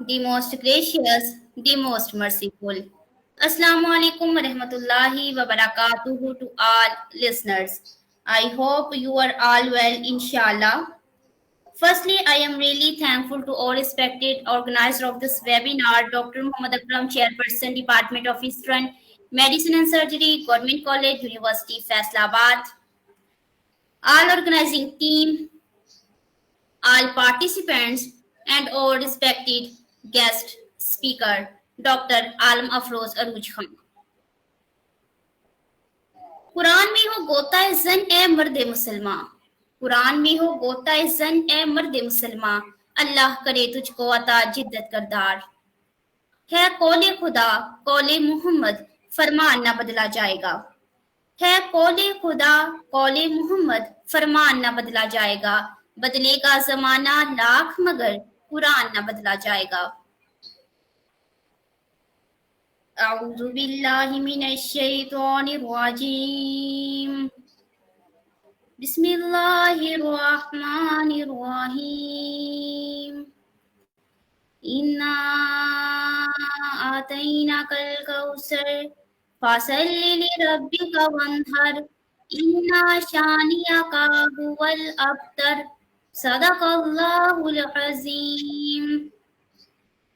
the most gracious, the most merciful. Assalamu alaikum wa rahmatullahi wa barakatuhu to all listeners. I hope you are all well, inshallah. Firstly, I am really thankful to all respected organizer of this webinar, Dr. Muhammad AKRAM, Chairperson, Department of Eastern Medicine and Surgery, Government College, University, Faisalabad, all organizing team, all participants, and all respected guest speaker, Dr. Alam Afroz Arooj Khan. Quran में हो गोता जन ए मर्द मुसलमा, कुरान में हो गोता जन ए मर्द मुसलमा, अल्लाह करे तुझको अता जिद्दत करदार। है कौले खुदा कौले मोहम्मद, फरमान न बदला जाएगा। है कौले खुदा कौले मोहम्मद, फरमान न बदला जाएगा। बदलेगा जमाना लाख मगर कुरान न बदला जाएगा। अऊज़ु बिल्लाहि मिनश शैतानिर रजीम। बिस्मिल्लाहिर रहमानिर रहीम। इन्ना आतैनाकल कौसर फसल्लि लिरब्बिका वन्हर इन्ना शानियका हुवल अब्तर। सदक़ल्लाहुल अज़ीम।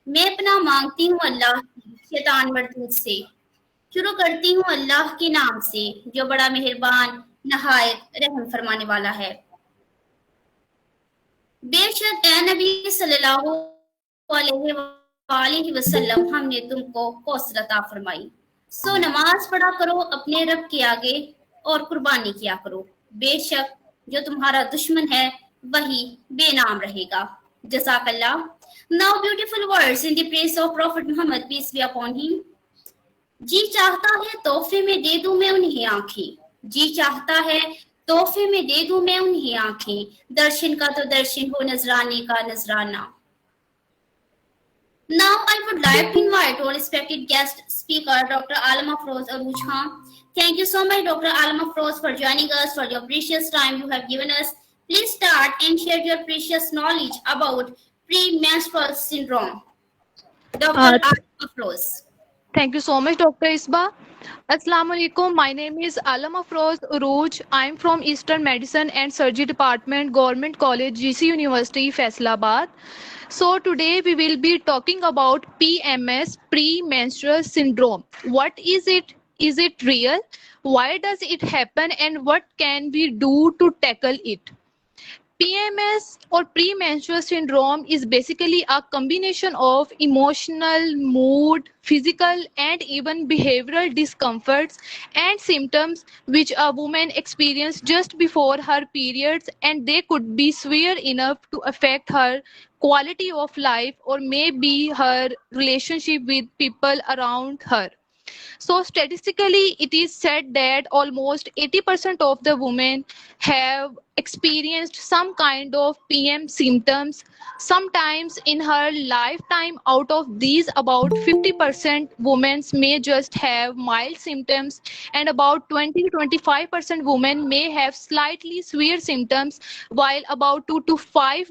मैं पनाह मांगती हूँ अल्लाह की शैतान मरदूद से। शुरू करती हूँ अल्लाह के नाम से जो बड़ा मेहरबान नहायत रहम फरमाने वाला है। बेशक ए नबी सल्लल्लाहु अलैहि वसल्लम, हमने तुमको कौसर अता फरमाई, सो नमाज पढ़ा करो अपने रब के आगे और कुर्बानी किया करो। बेशक जो तुम्हारा दुश्मन है वही बेनाम रहेगा। जज़ाकल्लाह। Now beautiful words in the praise of Prophet Muhammad, peace be upon him. जी चाहता है तोहफे में दे दूं मैं उन्हें आंखें, जी चाहता है तोहफे में दे दूं मैं उन्हें आंखें, दर्शन का तो दर्शन हो नजराने का नजराना। Now I would like to invite our respected guest speaker, Dr. Alam Afroz Arooj Khan. Thank you so much, Dr. Alam Afroz, for joining us, for your precious time you have given us. Please start and share your precious knowledge about premenstrual syndrome. Dr. Alam Afroz. Thank you so much, Dr. Isba. Assalamu alaikum. My name is Alam Afroz Arooj. I'm from Eastern Medicine and Surgery Department, Government College, GC University, Faisalabad. So today we will be talking about PMS, premenstrual syndrome. What is it? Is it real? Why does it happen? And what can we do to tackle it? PMS or premenstrual syndrome is basically a combination of emotional, mood, physical, and even behavioral discomforts and symptoms which a woman experiences just before her periods, and they could be severe enough to affect her quality of life or maybe her relationship with people around her. So statistically, it is said that almost 80% of the women have experienced some kind of PM symptoms sometimes in her lifetime. Out of these, about 50% women may just have mild symptoms, and about 20 to 25% women may have slightly severe symptoms, while about 2 to 5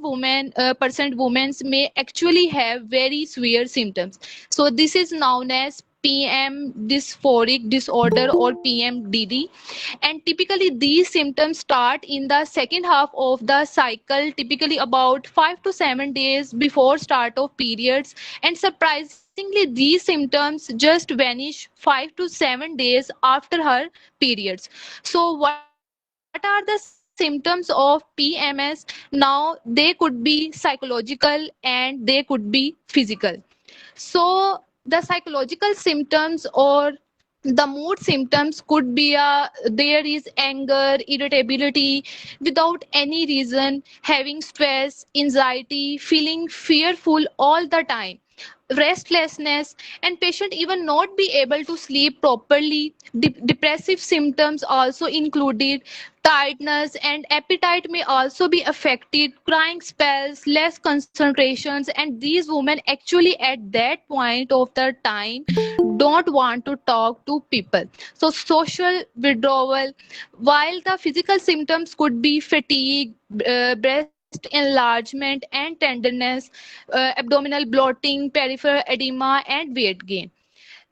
percent women may actually have very severe symptoms. So this is known as PM dysphoric disorder or PMDD, and typically these symptoms start in the second half of the cycle, typically about 5 to 7 days before start of periods, and surprisingly these symptoms just vanish 5 to 7 days after her periods. So what are the symptoms of PMS? Now they could be psychological and they could be physical. So the psychological symptoms or the mood symptoms could be there is anger, irritability without any reason, having stress, anxiety, feeling fearful all the time, restlessness, and patient even not be able to sleep properly. Depressive symptoms also included, tiredness and appetite may also be affected, crying spells, less concentrations, and these women actually at that point of the time don't want to talk to people. So social withdrawal, while the physical symptoms could be fatigue, breast breast enlargement and tenderness, abdominal bloating, peripheral edema, and weight gain.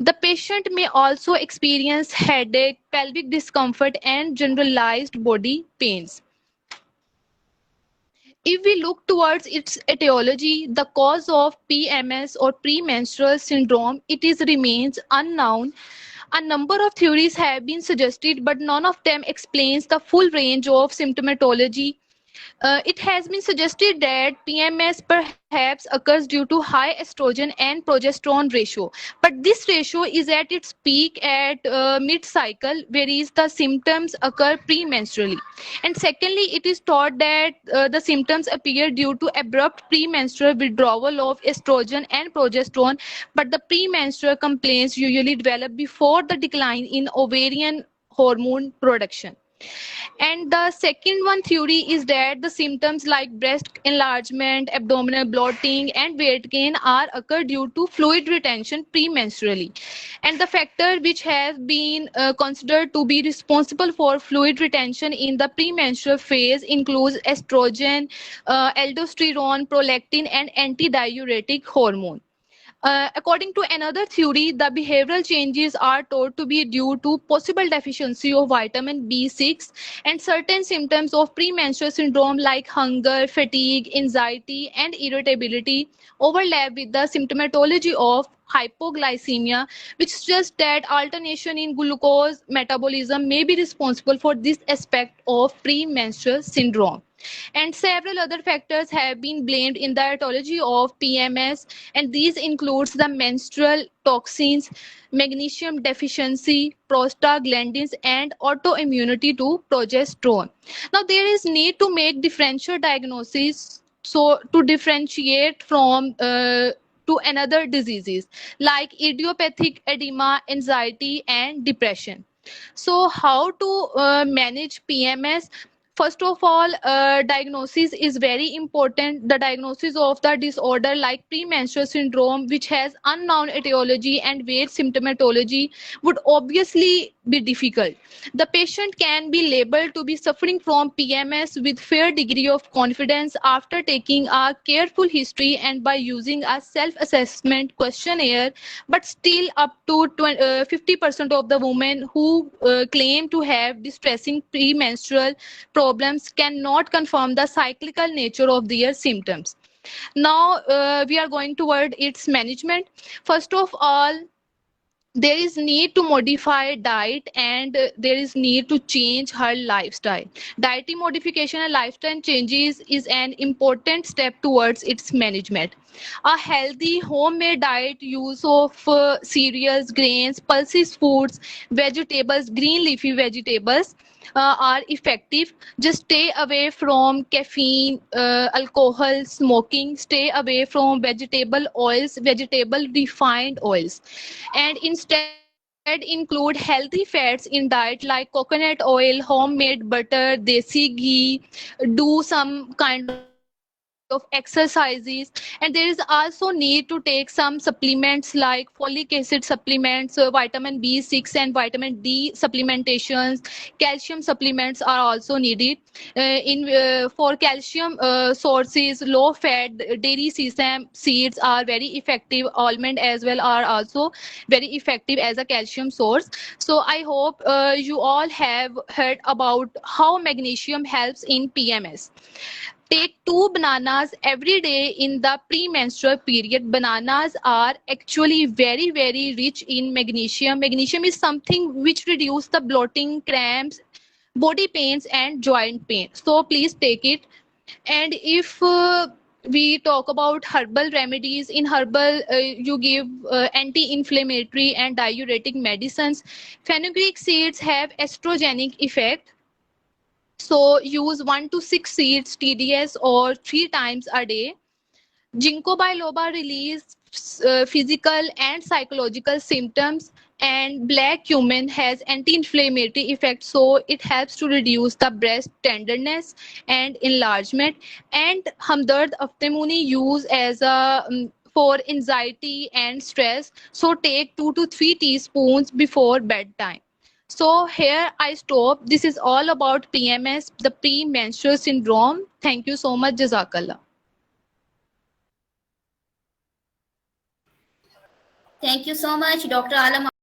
The patient may also experience headache, pelvic discomfort, and generalized body pains. If we look towards its etiology, the cause of PMS or premenstrual syndrome, it is remains unknown. A number of theories have been suggested, but none of them explains the full range of symptomatology. It has been suggested that PMS perhaps occurs due to high estrogen and progesterone ratio, but this ratio is at its peak at mid-cycle, whereas the symptoms occur premenstrually. And secondly, it is thought that the symptoms appear due to abrupt premenstrual withdrawal of estrogen and progesterone, but the premenstrual complaints usually develop before the decline in ovarian hormone production. And the second one theory is that the symptoms like breast enlargement, abdominal bloating, and weight gain are occur due to fluid retention premenstrually. And the factor which has been considered to be responsible for fluid retention in the premenstrual phase includes estrogen, aldosterone, prolactin, and antidiuretic hormone. According to another theory, the behavioral changes are thought to be due to possible deficiency of vitamin B6, and certain symptoms of premenstrual syndrome like hunger, fatigue, anxiety, and irritability overlap with the symptomatology of hypoglycemia, which suggests that alternation in glucose metabolism may be responsible for this aspect of premenstrual syndrome. And several other factors have been blamed in the etiology of PMS, and these includes the menstrual toxins, magnesium deficiency, prostaglandins, and autoimmunity to progesterone. Now there is need to make differential diagnosis so to differentiate from to another diseases like idiopathic edema, anxiety, and depression. So how to manage PMS? First of all, diagnosis is very important. The diagnosis of the disorder like premenstrual syndrome, which has unknown etiology and vague symptomatology, would obviously be difficult. The patient can be labeled to be suffering from PMS with fair degree of confidence after taking a careful history and by using a self-assessment questionnaire, but still up to 50% of the women who claim to have distressing premenstrual problems cannot confirm the cyclical nature of their symptoms. Now we are going toward its management. First of all, there is need to modify diet, and there is need to change her lifestyle. Dietary modification and lifestyle changes is an important step towards its management. A healthy homemade diet, use of cereals, grains, pulses foods, vegetables, green leafy vegetables are effective. Just stay away from caffeine, alcohol, smoking. Stay away from vegetable oils, vegetable refined oils, and instead include healthy fats in diet like coconut oil, homemade butter, desi ghee. Do some kind of exercises, and there is also need to take some supplements like folic acid supplements, vitamin B6 and vitamin D supplementations. Calcium supplements are also needed. For calcium sources, low fat dairy sesame seeds are very effective. Almond as well are also very effective as a calcium source. So I hope you all have heard about how magnesium helps in PMS. Take two bananas every day in the premenstrual period. Bananas are actually very, very rich in magnesium. Magnesium is something which reduce the bloating, cramps, body pains, and joint pain. So please take it. And if we talk about herbal remedies, in herbal you give anti-inflammatory and diuretic medicines. Fenugreek seeds have estrogenic effect, so use 1 to 6 seeds TDS or 3 times a day. Ginkgo biloba release physical and psychological symptoms, and black cumin has anti-inflammatory effect, so it helps to reduce the breast tenderness and enlargement. And hamdard aftemuni use as a for anxiety and stress, so take 2 to 3 teaspoons before bedtime. So here I stop. This is all about PMS, the premenstrual syndrome. Thank you so much, Jazakallah. Thank you so much, Dr. Alam.